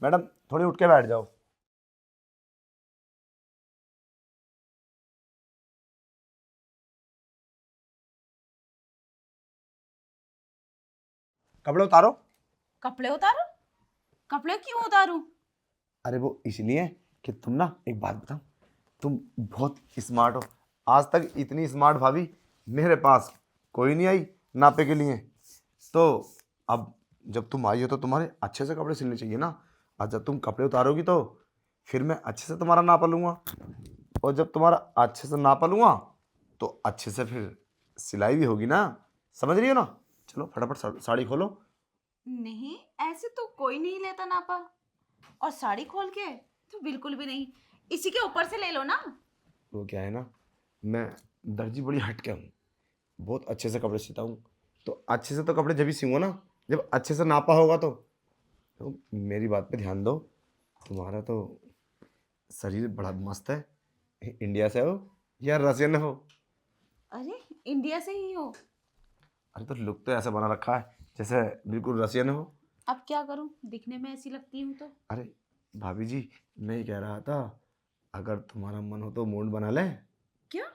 Madam थोड़ी उठ के बैठ जाओ। कपड़े उतारो। कपड़े उतारो? कपड़े क्यों उतारूं? अरे वो इसलिए कि तुम ना, एक बात बताओ, तुम बहुत स्मार्ट हो। आज तक इतनी स्मार्ट भाभी मेरे पास कोई नहीं आई नापे के लिए। तो अब जब तुम आई हो तो तुम्हारे अच्छे से कपड़े सिलने चाहिए ना। और जब तुम कपड़े उतारोगी तो फिर मैं अच्छे से तुम्हारा नापा लूँगा, और जब तुम्हारा अच्छे से नापा लूँगा तो अच्छे से फिर सिलाई भी होगी ना। समझ रही हो ना? चलो फटाफट साड़ी खोलो। नहीं, ऐसे तो कोई नहीं लेता नापा। और साड़ी खोल के तो बिल्कुल भी नहीं। इसी के ऊपर से ले लो ना। वो क्या है ना, मैं दर्जी बड़ी हटके हूँ, बहुत अच्छे से कपड़े सिलता हूँ। तो अच्छे से तो कपड़े जब भी सिलूंगा ना, जब अच्छे से नापा होगा तो मेरी बात पे ध्यान दो। तुम्हारा तो शरीर बड़ा मस्त है। इंडिया से हो या रशियन हो? अरे, इंडिया से ही हो। अरे तो लुक तो ऐसा बना रखा है जैसे बिल्कुल रशियन हो। अब क्या करूं, दिखने में ऐसी लगती हूँ तो। अरे भाभी जी, मैं ये कह रहा था, अगर तुम्हारा मन हो तो मूड बना ले। क्या?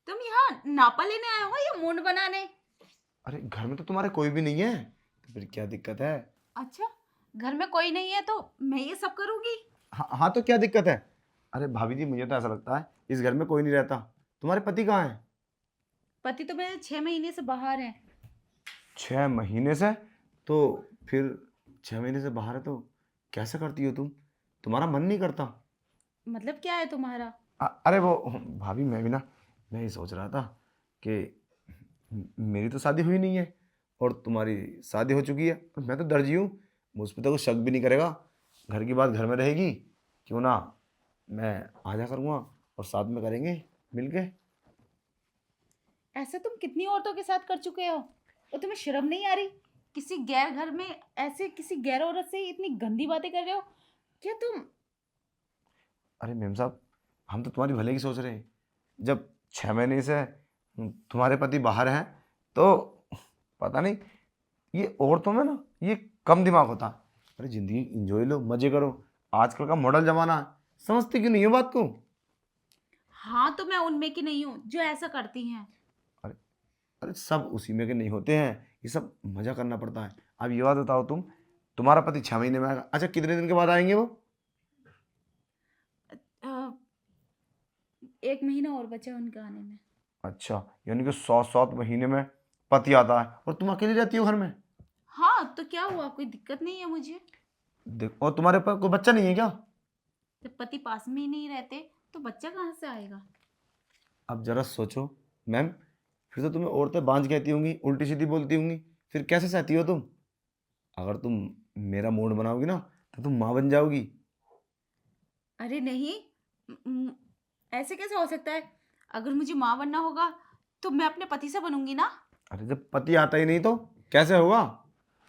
तुम यहाँ नापा लेने आए हो या मूड बनाने? अरे घर में तो तुम्हारे कोई भी नहीं है, तो फिर क्या दिक्कत है? अच्छा, घर में कोई नहीं है तो मैं ये सब करूंगी? हाँ हाँ, तो क्या दिक्कत है? अरे भाभी जी, मुझे तो ऐसा लगता है इस घर में कोई नहीं रहता। तुम्हारे पति कहाँ है? पति तो मेरे 6 महीने से बाहर है। 6 महीने से? तो फिर 6 महीने से बाहर है तो कैसे करती हो तुम? तुम्हारा मन नहीं करता? मतलब क्या है तुम्हारा? अरे वो भाभी, मैं भी ना, मैं ये सोच रहा था कि मेरी तो शादी हुई नहीं है और तुम्हारी शादी हो चुकी है, और मैं तो दर्जी हूँ, मुझ पर तो कोई शक भी नहीं करेगा। घर की बात घर में रहेगी, क्यों ना मैं आ जा करूँगा और साथ में करेंगे मिलके। ऐसा तुम कितनी औरतों के साथ कर चुके हो और तुम्हें शर्म नहीं आ रही? किसी गैर घर में ऐसे किसी गैर औरत से इतनी गंदी बातें कर रहे हो? क्या तुम? अरे मेम साहब, हम तो तुम्हारी भले की सोच रहे हैं। जब 6 महीने से तुम्हारे पति बाहर हैं तो पता नहीं, ये औरतों में ना ये कम दिमाग होता है। अरे जिंदगी इंजॉय लो, मजे करो, आजकल का मॉडल जमाना है। समझते क्यों नहीं हो बात को? हाँ, तो मैं उनमें की नहीं हूँ जो ऐसा करती हैं। अरे अरे सब उसी में के नहीं होते हैं, ये सब मजा करना पड़ता है। अब ये बात बताओ तुम, तुम्हारा पति 6 महीने में आएगा, अच्छा कितने दिन के बाद आएंगे वो? अ, 1 महीना और बचा है उनके आने में। अच्छा, यानी कि 7 7 महीने में पति आता है और तुम अकेली रहती हो घर में? हाँ, तो क्या हुआ, कोई दिक्कत नहीं है मुझे। देख, और तुम्हारे पास कोई बच्चा नहीं है क्या? जब पति पास में ही नहीं रहते तो बच्चा कहाँ से आएगा? अब जरा सोचो मैम, फिर तो तुम्हें औरतें बांझ कहती होंगी, उल्टी सीधी बोलती होंगी, फिर कैसे सहती हो तुम? अगर तुम मेरा मूड बनाओगी ना तो तुम माँ बन जाओगी। अरे नहीं, ऐसे कैसे हो सकता है? अगर मुझे माँ बनना होगा तो मैं अपने पति से बनूंगी ना। अरे जब पति आता ही नहीं तो कैसे होगा?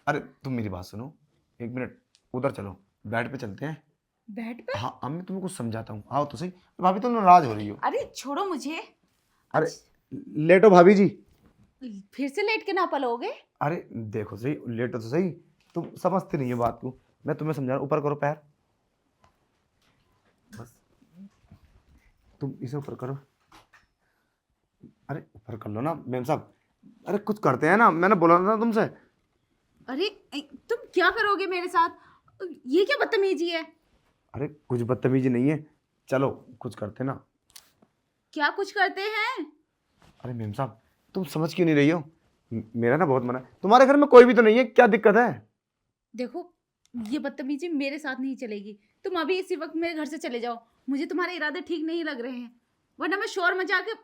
अरे तुम मेरी बात सुनो, 1 मिनट, उधर चलो, बेड पे चलते हैं। बेड पे? हाँ, अब मैं तुम्हें कुछ समझाता हूँ, आओ तो सही। भाभी तुम नाराज हो रही हो। अरे छोड़ो मुझे। अरे अच्छा, लेटो भाभी जी। फिर से लेट के ना पलोगे? अरे देखो सही, लेटो तो सही, तुम समझती नहीं हो बात को। मैं तुम्हें समझा रहा हूँ, ऊपर करो पैर, बस तुम इसे ऊपर करो। अरे ऊपर कर लो ना मेम साहब। अरे कुछ करते हैं ना, मैंने बोला था तुमसे। अरे तुम क्या करोगे मेरे साथ? ये क्या बदतमीजी है? अरे कुछ बदतमीजी नहीं है, चलो कुछ करते ना। क्या कुछ करते हैं? अरे मेम साहब, तुम समझ क्यों नहीं रही हो? मेरा ना बहुत मन है, तुम्हारे घर में कोई भी तो नहीं है, क्या दिक्कत है? देखो, ये बदतमीजी मेरे साथ नहीं चलेगी। तुम अभी इसी वक्त मेरे घर से चले जाओ। मुझे तुम्हारे इरादे ठीक नहीं लग रहे हैं, वरना मैं शोर मचा के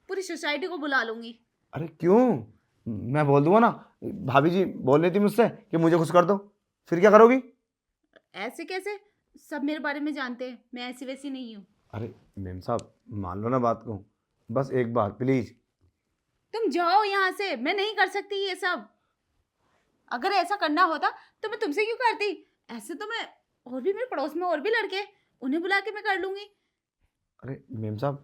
पूरी सोसाइटी को बुला लूंगी। अरे क्यों? मैं बोल दूंगा ना, भाभी जी बोल रही थी मुझसे कि मुझे खुश कर दो, फिर क्या करोगी? ऐसे कैसे? सब मेरे बारे में जानते हैं, मैं ऐसी वैसी नहीं हूँ। अरे मेम साहब, मान लो ना बात को, बस एक बार प्लीज। तुम जाओ यहाँ से, मैं नहीं कर सकती ये सब। अगर ऐसा करना होता तो मैं तुमसे क्यों करती? ऐसे तो मैं, और भी मेरे पड़ोस में और भी लड़के हैं, उन्हें बुला के मैं कर लूंगी। अरे मेम साहब,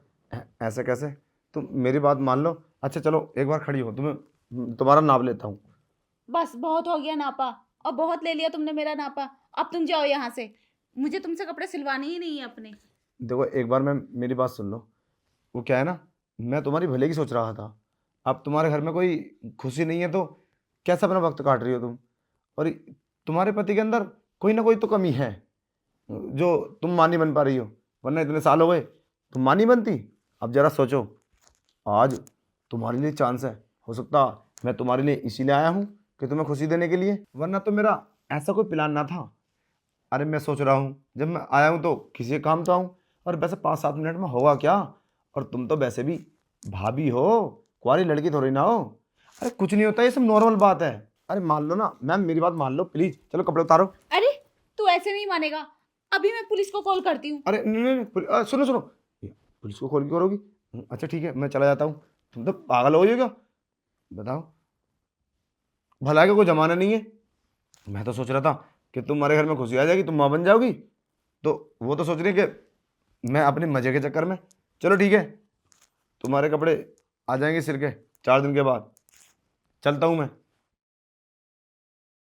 ऐसा कैसे? तुम मेरी बात मान लो। अच्छा चलो एक बार खड़ी हो, तुम्हें तुम्हारा नाप लेता हूँ। बस बहुत हो गया नापा, और बहुत ले लिया तुमने मेरा नापा। अब तुम जाओ यहाँ से, मुझे तुमसे कपड़े सिलवाने ही नहीं है अपने। देखो एक बार मैं मेरी बात सुन लो। वो क्या है ना, मैं तुम्हारी भले की सोच रहा था। अब तुम्हारे घर में कोई खुशी नहीं है तो कैसे अपना वक्त काट रही हो तुम। और तुम्हारे पति के अंदर कोई ना कोई तो कमी है जो तुम मां नहीं बन पा रही हो, वरना इतने साल हो गए तुम मां नहीं बनती। अब जरा सोचो, आज तुम्हारे लिए चांस है। हो सकता मैं तुम्हारे लिए इसीलिए आया हूँ कि तुम्हें खुशी देने के लिए, वरना तो मेरा ऐसा कोई प्लान ना था। अरे मैं सोच रहा हूँ जब मैं आया हूँ तो किसी के काम तो आऊँ। और वैसे 5-7 मिनट में होगा क्या। और तुम तो वैसे भी भाभी हो, कुंवारी लड़की थोड़ी ना हो। अरे कुछ नहीं होता, ये सब नॉर्मल बात है। अरे मान लो ना मैम, मेरी बात मान लो प्लीज। चलो कपड़े उतारो। अरे तू ऐसे नहीं मानेगा, अभी मैं पुलिस को कॉल करती हूँ। अरे नहीं नहीं नहीं, सुनो सुनो, ये पुलिस को कॉल क्यों करोगी। अच्छा ठीक है, मैं चला जाता हूँ। तुम तो पागल हो गए क्या। बताओ, भला का कोई जमाना नहीं है। मैं तो सोच रहा था कि तुम्हारे घर में खुशी आ जाएगी, तुम माँ बन जाओगी। तो वो तो सोच रही है कि मैं अपने मजे के चक्कर में। चलो ठीक है, तुम्हारे कपड़े आ जाएंगे सिल के 4 दिन के बाद। चलता हूँ मैं।